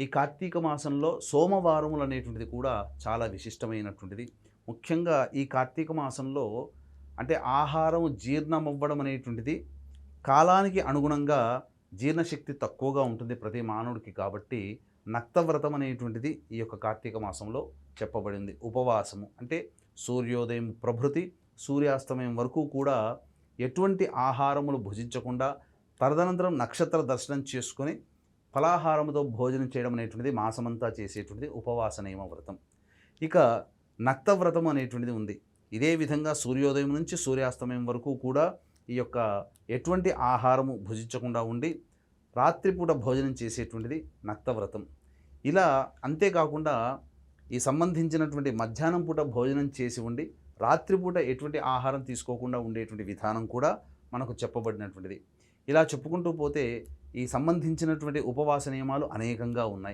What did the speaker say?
ఈ కార్తీక మాసంలో సోమవారములు అనేటువంటిది కూడా చాలా విశిష్టమైనటువంటిది. ముఖ్యంగా ఈ కార్తీక మాసంలో అంటే ఆహారం జీర్ణమవ్వడం అనేటువంటిది కాలానికి అనుగుణంగా జీర్ణశక్తి తక్కువగా ఉంటుంది ప్రతి మానవుడికి. కాబట్టి నక్తవ్రతం అనేటువంటిది ఈ యొక్క కార్తీక మాసంలో చెప్పబడింది. ఉపవాసము అంటే సూర్యోదయం ప్రభృతి సూర్యాస్తమయం వరకు కూడా ఎటువంటి ఆహారములు భుజించకుండా తదనంతరం నక్షత్ర దర్శనం చేసుకొని ఫలాహారముతో భోజనం చేయడం అనేటువంటిది మాసమంతా చేసేటువంటిది ఉపవాస నియమ వ్రతం. ఇక నక్తవ్రతం అనేటువంటిది ఉంది. ఇదే విధంగా సూర్యోదయం నుంచి సూర్యాస్తమయం వరకు కూడా ఈ యొక్క ఎటువంటి ఆహారము భుజించకుండా ఉండి రాత్రిపూట భోజనం చేసేటువంటిది నక్తవ్రతం. ఇలా అంతేకాకుండా ఈ సంబంధించినటువంటి మధ్యాహ్నం పూట భోజనం చేసి ఉండి రాత్రిపూట ఎటువంటి ఆహారం తీసుకోకుండా ఉండేటువంటి విధానం కూడా మనకు చెప్పబడినటువంటిది. ఇలా చెప్పుకుంటూ పోతే ఈ సంబంధించినటువంటి ఉపవాస నియమాలు అనేకంగా ఉన్నాయి.